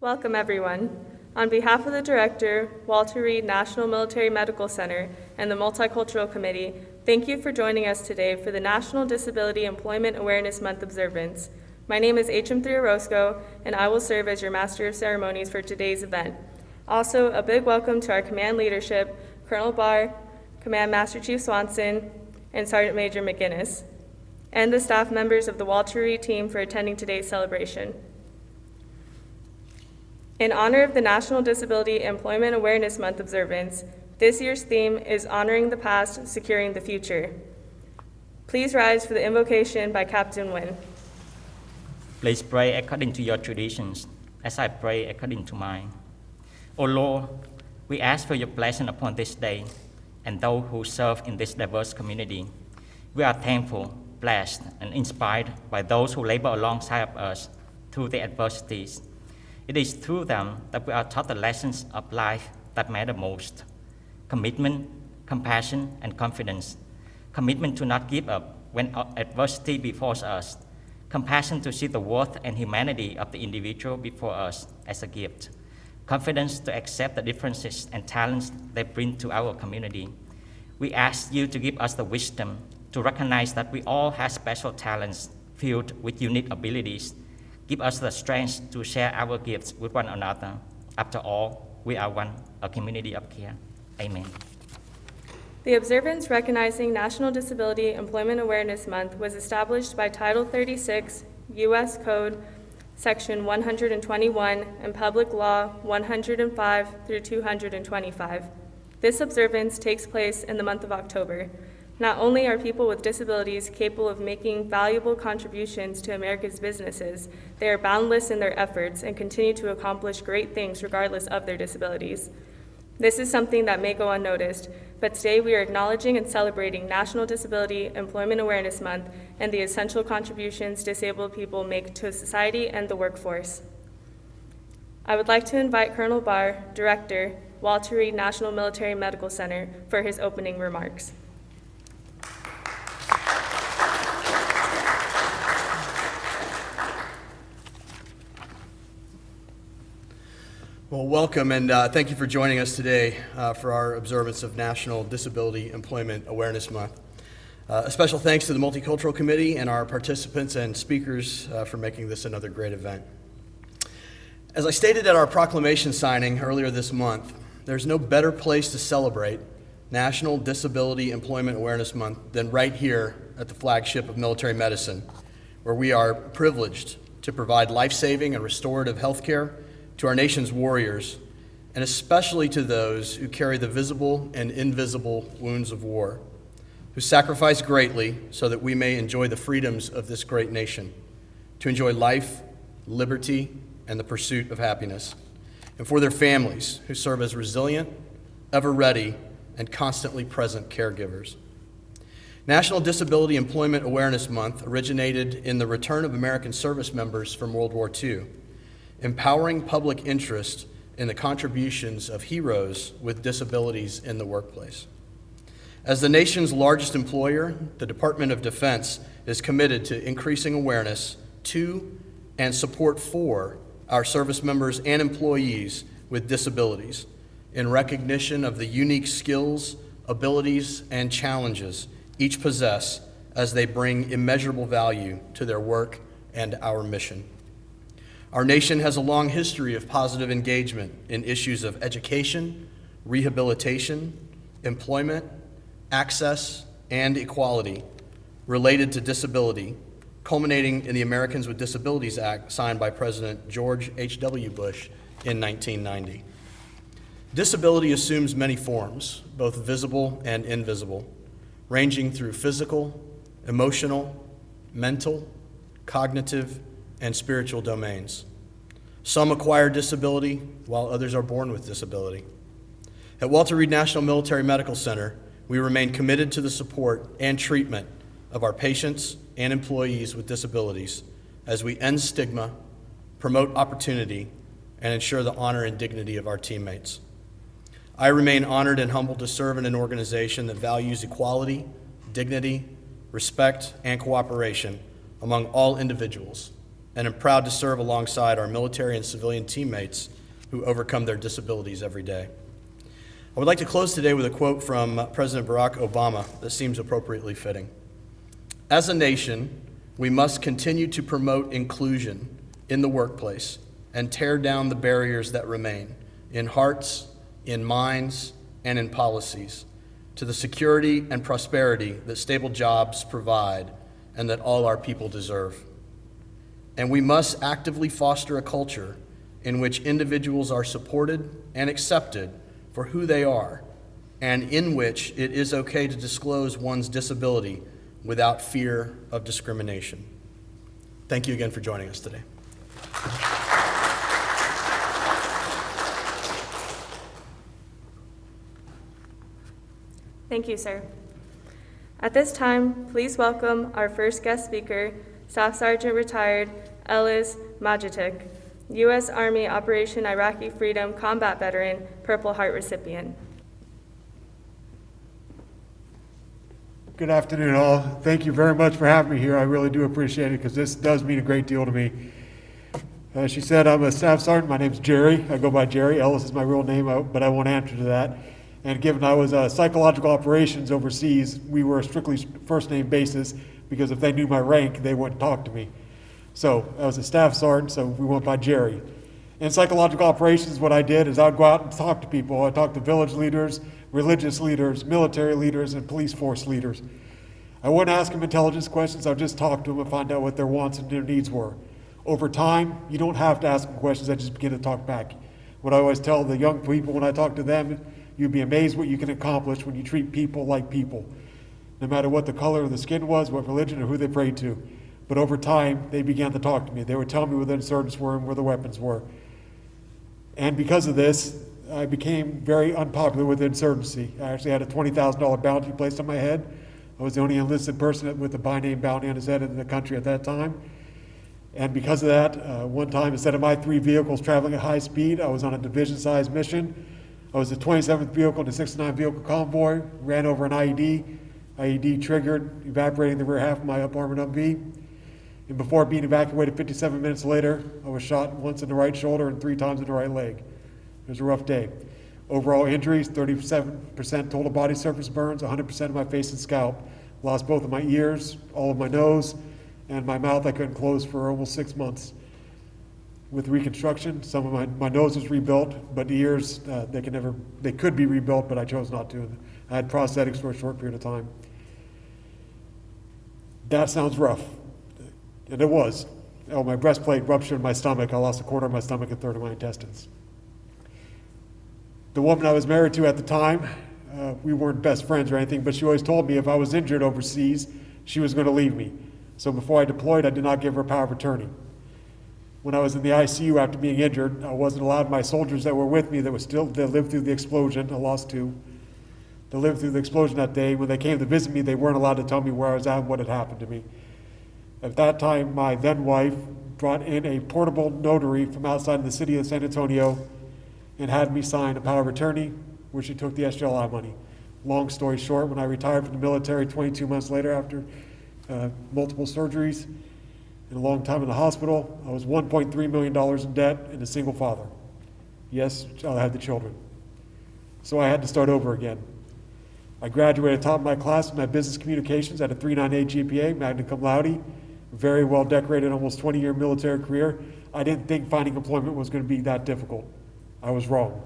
Welcome, everyone. On behalf of the Director, Walter Reed National Military Medical Center, and the Multicultural Committee, thank you for joining us today for the National Disability Employment Awareness Month observance. My name is H.M. Orozco, and I will serve as your Master of Ceremonies for today's event. Also, a big welcome to our command leadership, Colonel Barr, Command Master Chief Swanson, and Sergeant Major McGinnis, and the staff members of the Walter Reed team for attending today's celebration. In honor of the National Disability Employment Awareness Month observance, this year's theme is Honoring the Past, Securing the Future. Please rise for the invocation by Captain Wynn. Please pray according to your traditions, as I pray according to mine. O Lord, we ask for your blessing upon this day and those who serve in this diverse community. We are thankful, blessed, and inspired by those who labor alongside of us through the adversities. It is through them that we are taught the lessons of life that matter most: commitment, compassion, and confidence. Commitment to not give up when adversity befalls us. Compassion to see the worth and humanity of the individual before us as a gift. Confidence to accept the differences and talents they bring to our community. We ask you to give us the wisdom to recognize that we all have special talents filled with unique abilities. Give us the strength to share our gifts with one another. After all, we are one, a community of care. Amen. The observance recognizing National Disability Employment Awareness Month was established by Title 36, U.S. Code, Section 121, and Public Law 105 through 225. This observance takes place in the month of October. Not only are people with disabilities capable of making valuable contributions to America's businesses, they are boundless in their efforts and continue to accomplish great things regardless of their disabilities. This is something that may go unnoticed, but today we are acknowledging and celebrating National Disability Employment Awareness Month and the essential contributions disabled people make to society and the workforce. I would like to invite Colonel Barr, Director, Walter Reed National Military Medical Center, for his opening remarks. Well, welcome, and thank you for joining us today for our observance of National Disability Employment Awareness Month. A special thanks to the Multicultural Committee and our participants and speakers for making this another great event. As I stated at our proclamation signing earlier this month, there's no better place to celebrate National Disability Employment Awareness Month than right here at the flagship of military medicine, where we are privileged to provide life-saving and restorative health care to our nation's warriors, and especially to those who carry the visible and invisible wounds of war, who sacrifice greatly so that we may enjoy the freedoms of this great nation, to enjoy life, liberty, and the pursuit of happiness, and for their families who serve as resilient, ever ready, and constantly present caregivers. National Disability Employment Awareness Month originated in the return of American service members from World War II, empowering public interest in the contributions of heroes with disabilities in the workplace. As the nation's largest employer, the Department of Defense is committed to increasing awareness to and support for our service members and employees with disabilities in recognition of the unique skills, abilities, and challenges each possess as they bring immeasurable value to their work and our mission. Our nation has a long history of positive engagement in issues of education, rehabilitation, employment, access, and equality related to disability, culminating in the Americans with Disabilities Act signed by President George H.W. Bush in 1990. Disability assumes many forms, both visible and invisible, ranging through physical, emotional, mental, cognitive, and spiritual domains. Some acquire disability, while others are born with disability. At Walter Reed National Military Medical Center, we remain committed to the support and treatment of our patients and employees with disabilities as we end stigma, promote opportunity, and ensure the honor and dignity of our teammates. I remain honored and humbled to serve in an organization that values equality, dignity, respect, and cooperation among all individuals and am proud to serve alongside our military and civilian teammates who overcome their disabilities every day. I would like to close today with a quote from President Barack Obama that seems appropriately fitting. As a nation, we must continue to promote inclusion in the workplace and tear down the barriers that remain in hearts, in minds, and in policies to the security and prosperity that stable jobs provide and that all our people deserve. And we must actively foster a culture in which individuals are supported and accepted for who they are, and in which it is okay to disclose one's disability without fear of discrimination. Thank you again for joining us today. Thank you, sir. At this time, please welcome our first guest speaker, Staff Sergeant Retired Eliz Majitic, U.S. Army Operation Iraqi Freedom Combat Veteran, Purple Heart recipient. Good afternoon, all. Thank you very much for having me here. I really do appreciate it because this does mean a great deal to me. As she said, I'm a staff sergeant. My name's Jerry. I go by Jerry. Ellis is my real name, but I won't answer to that. And given I was psychological operations overseas, we were a strictly first name basis because if they knew my rank, they wouldn't talk to me. So I was a staff sergeant, so we went by Jerry. In psychological operations, what I did is I'd go out and talk to people. I talked to village leaders, religious leaders, military leaders, and police force leaders. I wouldn't ask them intelligence questions. I'd just talk to them and find out what their wants and their needs were. Over time, you don't have to ask them questions. I just begin to talk back. What I always tell the young people when I talk to them, you'd be amazed what you can accomplish when you treat people like people, no matter what the color of the skin was, what religion, or who they prayed to. But over time, they began to talk to me. They would tell me where the insurgents were and where the weapons were. And because of this, I became very unpopular with the insurgency. I actually had a $20,000 bounty placed on my head. I was the only enlisted person with a by-name bounty on his head in the country at that time. And because of that, one time, instead of my 3 vehicles traveling at high speed, I was on a division-sized mission. I was the 27th vehicle in the 69 vehicle convoy, ran over an IED. IED triggered, evaporating the rear half of my up-armored Humvee. And before being evacuated 57 minutes later, I was shot once in the right shoulder and 3 times in the right leg. It was a rough day. Overall injuries, 37% total body surface burns, 100% of my face and scalp. Lost both of my ears, all of my nose, and my mouth I couldn't close for almost 6 months. With reconstruction, some of my nose was rebuilt, but the ears, they could be rebuilt, but I chose not to. I had prosthetics for a short period of time. That sounds rough, and it was. Oh, my breastplate ruptured in my stomach. I lost a quarter of my stomach and a third of my intestines. The woman I was married to at the time, we weren't best friends or anything, but she always told me if I was injured overseas, she was going to leave me. So before I deployed, I did not give her power of attorney. When I was in the ICU after being injured, I wasn't allowed my soldiers that were with me that lived through the explosion. I lost 2. They lived through the explosion that day. When they came to visit me, they weren't allowed to tell me where I was at and what had happened to me. At that time, my then wife brought in a portable notary from outside the city of San Antonio and had me sign a power of attorney, where she took the SGLI money. Long story short, when I retired from the military 22 months later after multiple surgeries and a long time in the hospital, I was $1.3 million in debt and a single father. Yes, I had the children. So I had to start over again. I graduated top of my class in my business communications at a 3.98 GPA, magna cum laude, very well decorated, almost 20-year military career. I didn't think finding employment was going to be that difficult. I was wrong.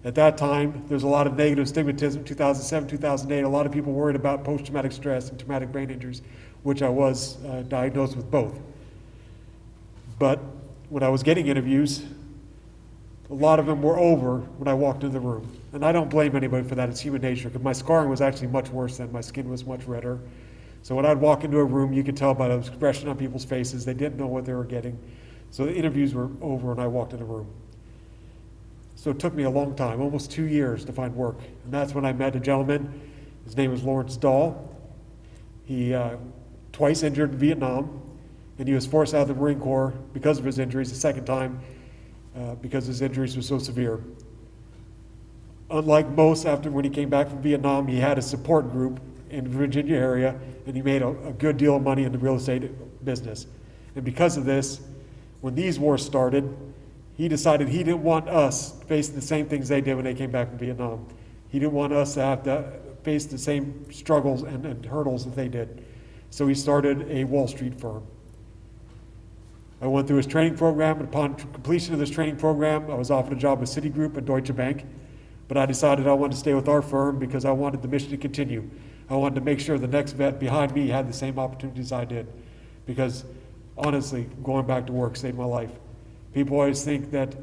At that time, there's a lot of negative stigmatism, 2007, 2008, a lot of people worried about post-traumatic stress and traumatic brain injuries, which I was diagnosed with both. But when I was getting interviews, a lot of them were over when I walked into the room. And I don't blame anybody for that, it's human nature, because my scarring was actually much worse then. My skin was much redder. So when I'd walk into a room, you could tell by the expression on people's faces, they didn't know what they were getting. So the interviews were over when I walked in the room. So it took me a long time, almost 2 years to find work. And that's when I met a gentleman, his name was Lawrence Dahl. He twice injured in Vietnam, and he was forced out of the Marine Corps because of his injuries the second time, because his injuries were so severe. Unlike most, after when he came back from Vietnam, he had a support group in the Virginia area, and he made a good deal of money in the real estate business. And because of this, when these wars started, he decided he didn't want us facing the same things they did when they came back from Vietnam. He didn't want us to have to face the same struggles and hurdles that they did. So he started a Wall Street firm. I went through his training program, and upon completion of this training program, I was offered a job with Citigroup and Deutsche Bank, but I decided I wanted to stay with our firm because I wanted the mission to continue. I wanted to make sure the next vet behind me had the same opportunities I did, because honestly, going back to work saved my life. People always think that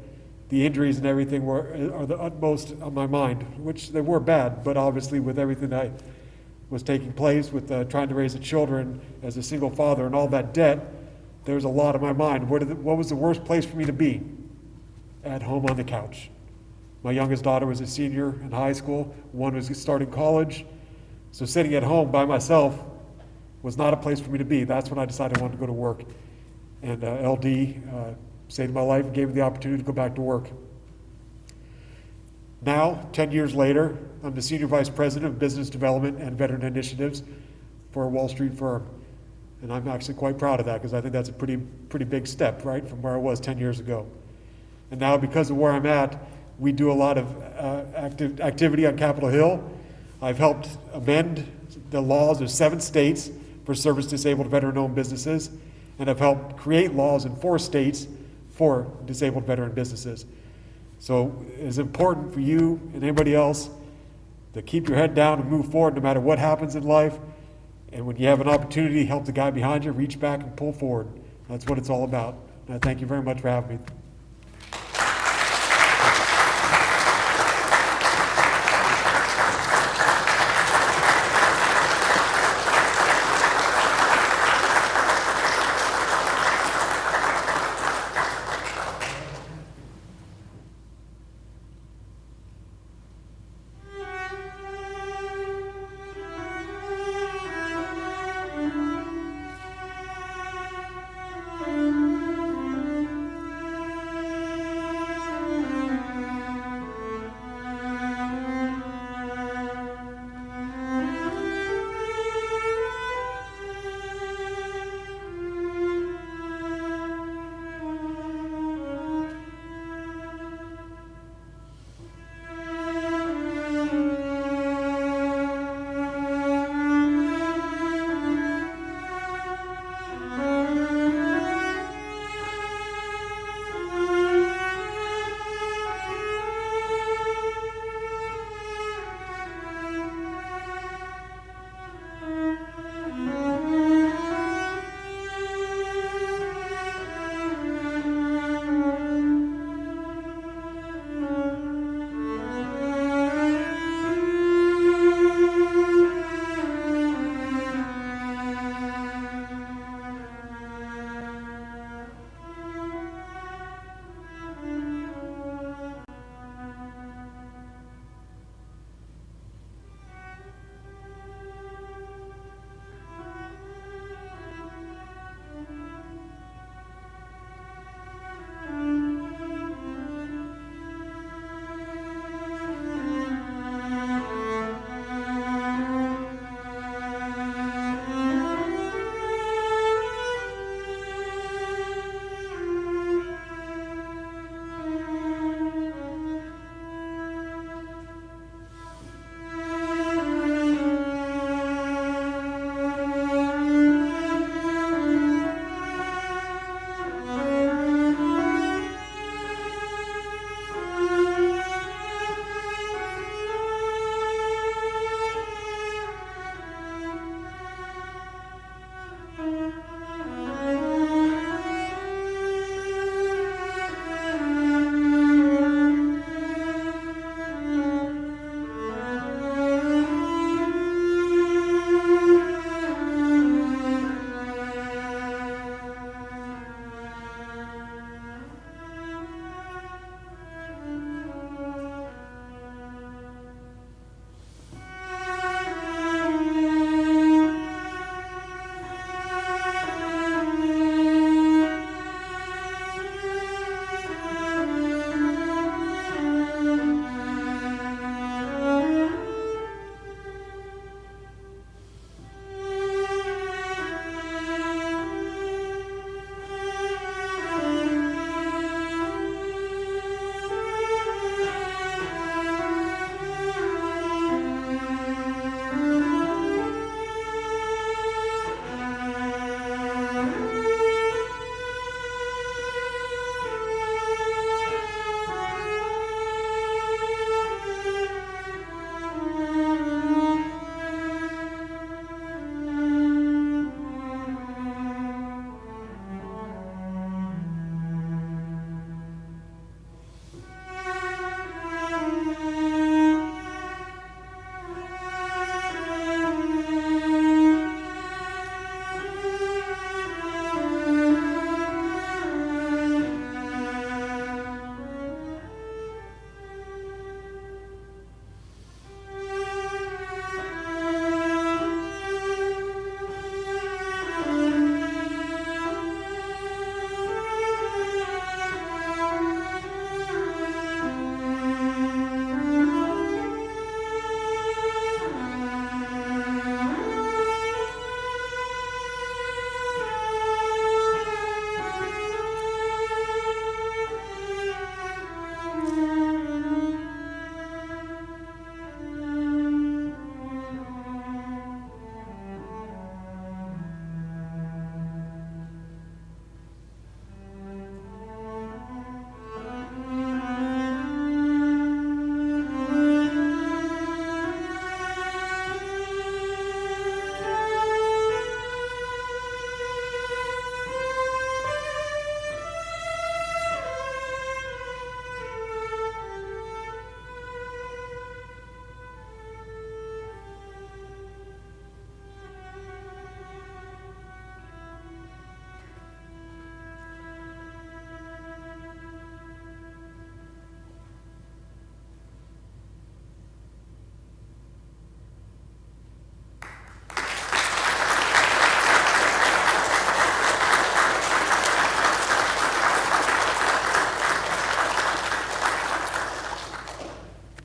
the injuries and everything are the utmost on my mind, which they were bad, but obviously with everything that was taking place, with trying to raise the children as a single father and all that debt, there was a lot on my mind. What was the worst place for me to be? At home on the couch. My youngest daughter was a senior in high school. One was starting college. So sitting at home by myself was not a place for me to be. That's when I decided I wanted to go to work. And LD saved my life and gave me the opportunity to go back to work. Now, 10 years later, I'm the Senior Vice President of Business Development and Veteran Initiatives for a Wall Street firm. And I'm actually quite proud of that, because I think that's a pretty big step, right, from where I was 10 years ago. And now, because of where I'm at, we do a lot of activity on Capitol Hill. I've helped amend the laws of 7 states for service-disabled veteran-owned businesses, and I've helped create laws in 4 states for disabled veteran businesses. So it's important for you and anybody else to keep your head down and move forward no matter what happens in life. And when you have an opportunity to help the guy behind you, reach back and pull forward. That's what it's all about. And I thank you very much for having me.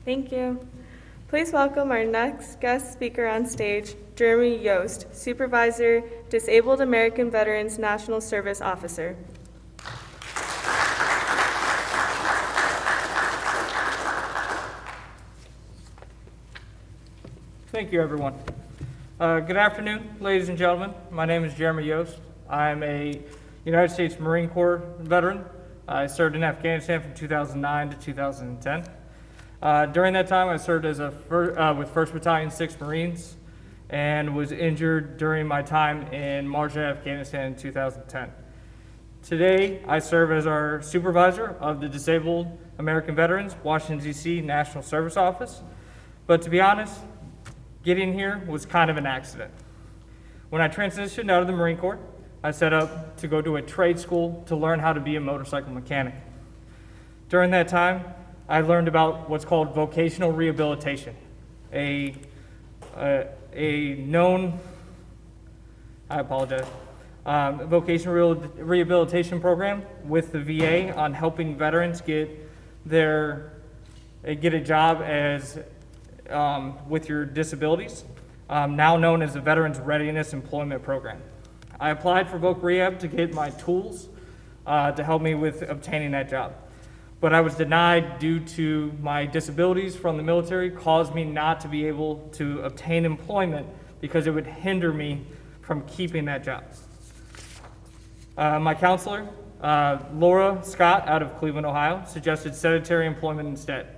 Thank you. Please welcome our next guest speaker on stage, Jeremy Yost, Supervisor, Disabled American Veterans National Service Officer. Thank you, everyone. Good afternoon, ladies and gentlemen. My name is Jeremy Yost. I'm a United States Marine Corps veteran. I served in Afghanistan from 2009 to 2010. During that time, I served as with 1st Battalion, 6th Marines, and was injured during my time in March, Afghanistan in 2010. Today, I serve as our supervisor of the Disabled American Veterans, Washington, D.C. National Service Office. But to be honest, getting here was kind of an accident. When I transitioned out of the Marine Corps, I set up to go to a trade school to learn how to be a motorcycle mechanic. During that time, I learned about what's called vocational rehabilitation, a known, vocational rehabilitation program with the VA on helping veterans get a job as with your disabilities, now known as the Veterans Readiness Employment Program. I applied for Voc Rehab to get my tools to help me with obtaining that job. But I was denied due to my disabilities from the military caused me not to be able to obtain employment because it would hinder me from keeping that job. My counselor, Laura Scott out of Cleveland, Ohio, suggested sedentary employment instead.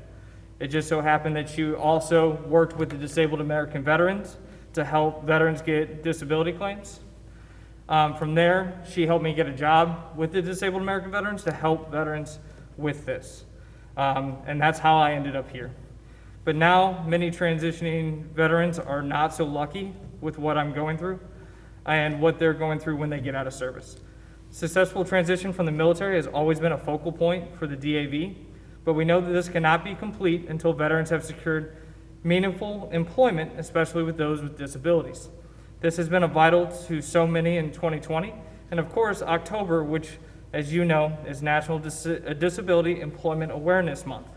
It just so happened that she also worked with the Disabled American Veterans to help veterans get disability claims. From there, she helped me get a job with the Disabled American Veterans to help veterans with this. And that's how I ended up here. But now, many transitioning veterans are not so lucky with what I'm going through and what they're going through when they get out of service. Successful transition from the military has always been a focal point for the DAV, but we know that this cannot be complete until veterans have secured meaningful employment, especially with those with disabilities. This has been vital to so many in 2020, and of course, October, which, as you know, is National Disability Employment Awareness Month.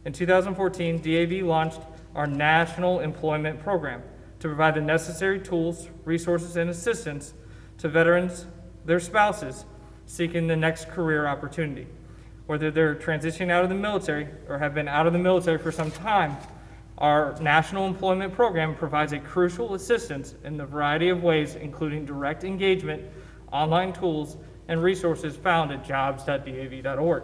In 2014, DAV launched our National Employment Program to provide the necessary tools, resources, and assistance to veterans, their spouses, seeking the next career opportunity. Whether they're transitioning out of the military or have been out of the military for some time, our National Employment Program provides a crucial assistance in the variety of ways, including direct engagement, online tools, and resources found at jobs.dav.org,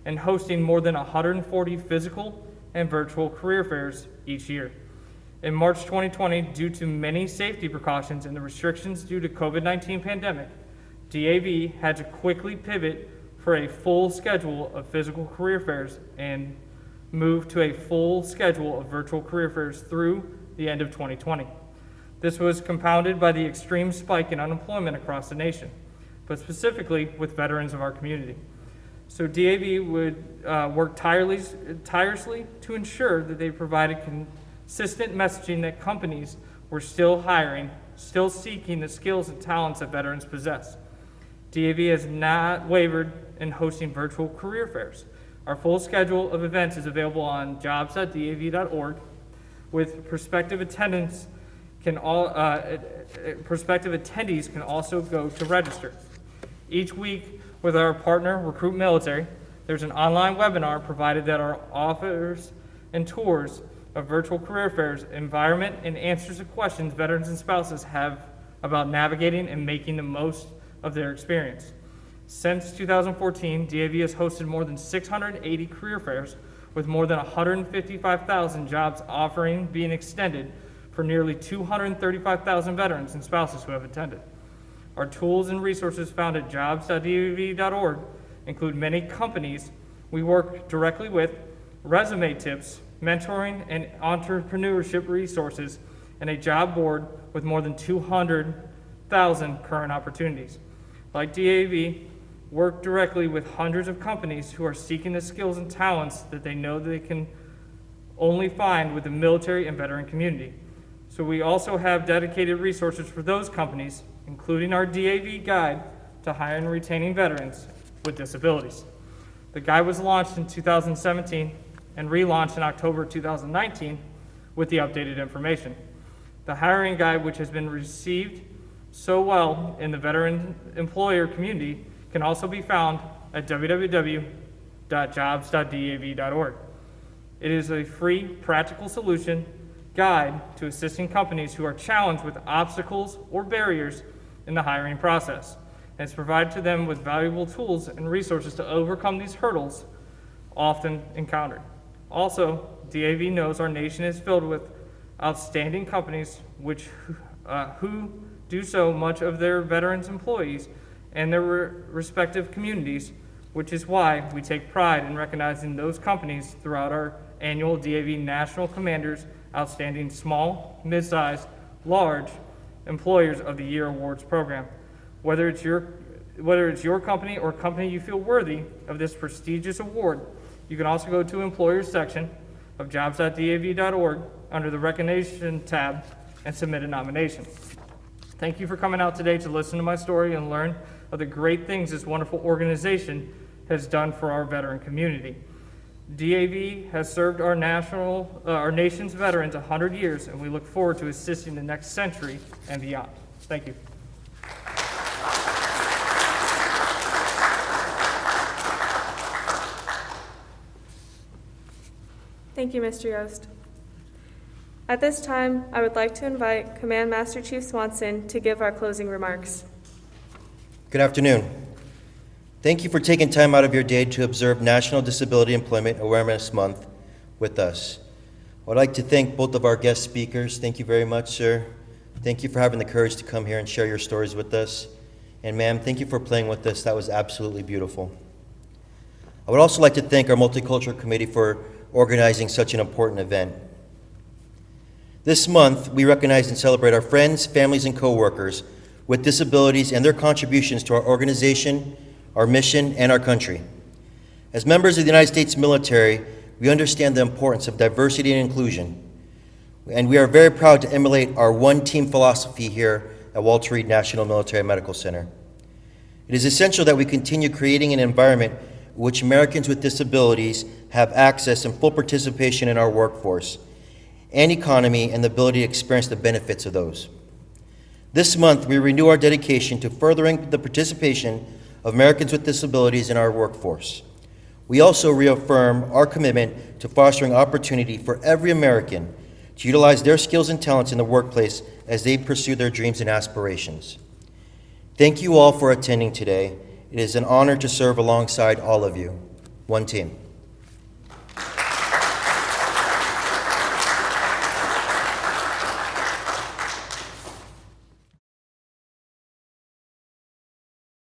and hosting more than 140 physical and virtual career fairs each year. In March 2020, due to many safety precautions and the restrictions due to COVID-19 pandemic, DAV had to quickly pivot for a full schedule of physical career fairs and move to a full schedule of virtual career fairs through the end of 2020. This was compounded by the extreme spike in unemployment across the nation, but specifically with veterans of our community. So DAV would work tirelessly to ensure that they provided consistent messaging that companies were still hiring, still seeking the skills and talents that veterans possess. DAV has not wavered in hosting virtual career fairs. Our full schedule of events is available on jobs.dav.org, with prospective attendees can also go to register. Each week with our partner, Recruit Military, there's an online webinar provided that our offers and tours of virtual career fairs, environment, and answers to questions veterans and spouses have about navigating and making the most of their experience. Since 2014, DAV has hosted more than 680 career fairs with more than 155,000 jobs offering being extended for nearly 235,000 veterans and spouses who have attended. Our tools and resources found at jobs.dav.org include many companies we work directly with, resume tips, mentoring and entrepreneurship resources, and a job board with more than 200,000 current opportunities. Like DAV, work directly with hundreds of companies who are seeking the skills and talents that they know they can only find with the military and veteran community. So we also have dedicated resources for those companies, including our DAV guide to hiring and retaining veterans with disabilities. The guide was launched in 2017 and relaunched in October 2019 with the updated information. The hiring guide, which has been received so well in the veteran employer community, can also be found at www.jobs.dav.org. It is a free, practical solution guide to assisting companies who are challenged with obstacles or barriers in the hiring process, and it's provided to them with valuable tools and resources to overcome these hurdles often encountered. Also, DAV knows our nation is filled with outstanding companies who do so much of their veterans employees and their respective communities, which is why we take pride in recognizing those companies throughout our annual DAV National Commanders Outstanding Small, Mid-Sized, Large Employers of the Year Awards program. Whether it's your company or company you feel worthy of this prestigious award, you can also go to Employers section of jobs.dav.org under the Recognition tab and submit a nomination. Thank you for coming out today to listen to my story and learn of the great things this wonderful organization has done for our veteran community. DAV has served our nation's veterans 100 years, and we look forward to assisting the next century and beyond. Thank you. Thank you, Mr. Yost. At this time, I would like to invite Command Master Chief Swanson to give our closing remarks. Good afternoon. Thank you for taking time out of your day to observe National Disability Employment Awareness Month with us. I would like to thank both of our guest speakers. Thank you very much, sir. Thank you for having the courage to come here and share your stories with us. And ma'am, thank you for playing with us. That was absolutely beautiful. I would also like to thank our Multicultural Committee for organizing such an important event. This month, we recognize and celebrate our friends, families, and coworkers with disabilities and their contributions to our organization, our mission, and our country. As members of the United States military, we understand the importance of diversity and inclusion, and we are very proud to emulate our one-team philosophy here at Walter Reed National Military Medical Center. It is essential that we continue creating an environment in which Americans with disabilities have access and full participation in our workforce and economy and the ability to experience the benefits of those. This month, we renew our dedication to furthering the participation of Americans with disabilities in our workforce. We also reaffirm our commitment to fostering opportunity for every American to utilize their skills and talents in the workplace as they pursue their dreams and aspirations. Thank you all for attending today. It is an honor to serve alongside all of you. One team.